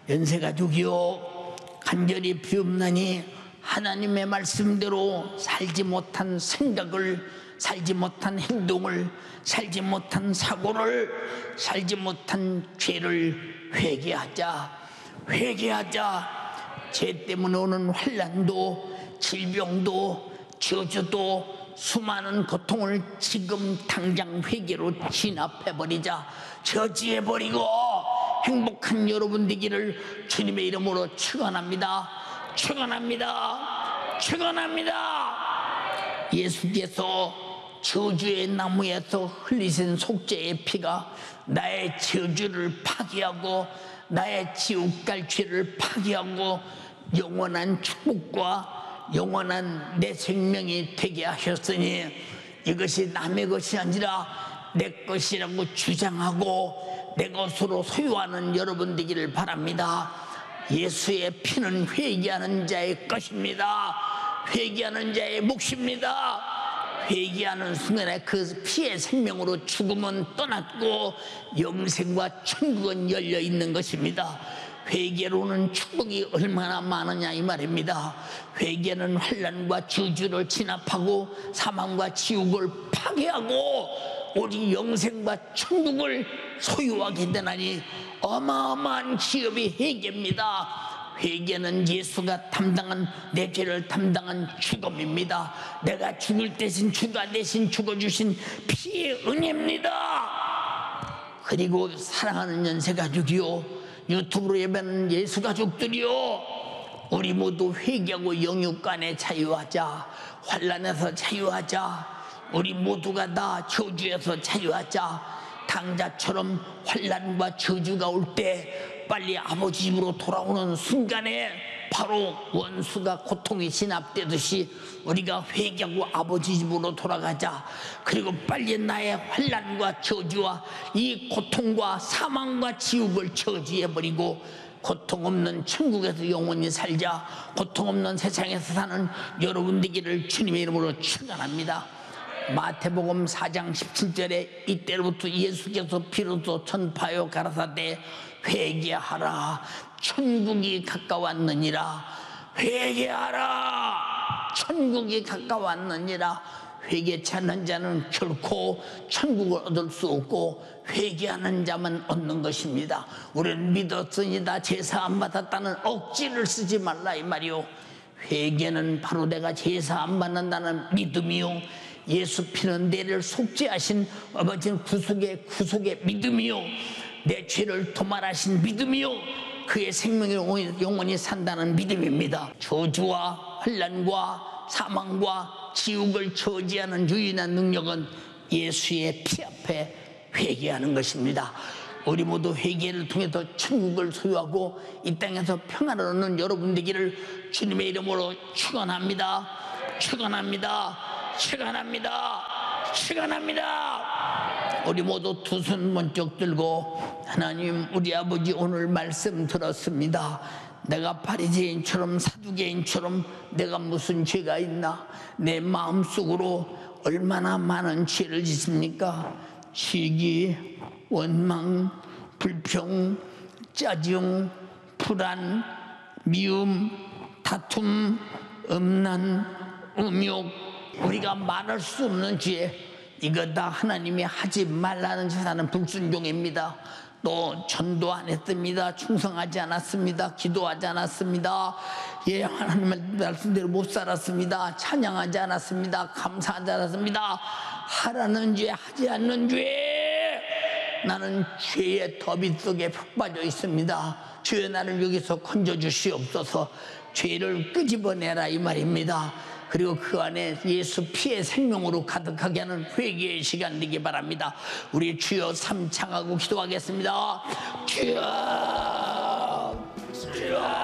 연세가족이요, 간절히 비옵나니 하나님의 말씀대로 살지 못한 생각을, 살지 못한 행동을, 살지 못한 사고를, 살지 못한 죄를 회개하자. 죄 때문에 오는 환난도, 질병도, 저주도, 수많은 고통을 지금 당장 회개로 진압해버리자. 저지해버리고 행복한 여러분 되기를 주님의 이름으로 축원합니다. 예수께서 저주의 나무에서 흘리신 속죄의 피가 나의 저주를 파괴하고 나의 지옥 갈 죄를 파괴하고 영원한 축복과 영원한 내 생명이 되게 하셨으니 이것이 남의 것이 아니라 내 것이라고 주장하고 내 것으로 소유하는 여러분 되기를 바랍니다. 예수의 피는 회개하는 자의 것입니다. 회개하는 자의 몫입니다. 회개하는 순간에 그 피의 생명으로 죽음은 떠났고 영생과 천국은 열려 있는 것입니다. 회개로는 축복이 얼마나 많으냐 이 말입니다. 회개는 환난과 저주를 진압하고 사망과 지옥을 파괴하고 오직 영생과 천국을 소유하게 되나니 어마어마한 기업이 회개입니다. 회개는 예수가 담당한, 내 죄를 담당한 죽음입니다. 내가 죽을 대신 주가 대신 죽어주신 피의 은혜입니다. 그리고 사랑하는 연세가족이요, 유튜브로 예배하는 예수가족들이요, 우리 모두 회개하고 영육간에 자유하자. 환난에서 자유하자. 우리 모두가 다 저주에서 자유하자. 당자처럼 환난과 저주가 올 때 빨리 아버지 집으로 돌아오는 순간에 바로 원수가 고통이 진압되듯이 우리가 회개하고 아버지 집으로 돌아가자. 그리고 빨리 나의 환난과 저주와 이 고통과 사망과 지옥을 저지해버리고 고통 없는 천국에서 영원히 살자. 고통 없는 세상에서 사는 여러분 되기를 주님의 이름으로 축원합니다. 마태복음 4장 17절에 이때로부터 예수께서 비로소 전파하여 가라사대 회개하라, 천국이 가까웠느니라. 회개하라, 천국이 가까웠느니라. 회개치 않는 자는 결코 천국을 얻을 수 없고 회개하는 자만 얻는 것입니다. 우리는 믿었으니다 제사 안 받았다는 억지를 쓰지 말라 이 말이요. 회개는 바로 내가 제사 안 받는다는 믿음이요, 예수 피는 내를 속죄하신 아버지는 구속의 믿음이요, 내 죄를 도말하신 믿음이요, 그의 생명이 영원히 산다는 믿음입니다. 저주와 환난과 사망과 지옥을 저지하는 유일한 능력은 예수의 피 앞에 회개하는 것입니다. 우리 모두 회개를 통해서 천국을 소유하고 이 땅에서 평안을 얻는 여러분 되기를 주님의 이름으로 축원합니다. 우리 모두 두 손 번쩍 들고, 하나님, 우리 아버지 오늘 말씀 들었습니다. 내가 바리새인처럼 사두개인처럼 내가 무슨 죄가 있나? 내 마음속으로 얼마나 많은 죄를 짓습니까? 시기, 원망, 불평, 짜증, 불안, 미움, 다툼, 음란, 음욕, 우리가 말할 수 없는 죄, 이거 다 하나님이 하지 말라는 짓하는 불순종입니다. 또 전도 안 했습니다. 충성하지 않았습니다. 기도하지 않았습니다. 예, 하나님의 말씀대로 못 살았습니다. 찬양하지 않았습니다. 감사하지 않았습니다. 하라는 죄, 하지 않는 죄, 나는 죄의 더비 속에 푹 빠져 있습니다. 주여, 나를 여기서 건져주시옵소서. 죄를 끄집어내라 이 말입니다. 그리고 그 안에 예수 피의 생명으로 가득하게 하는 회개의 시간 되기 바랍니다. 우리 주여 삼창하고 기도하겠습니다. 주여, 주여.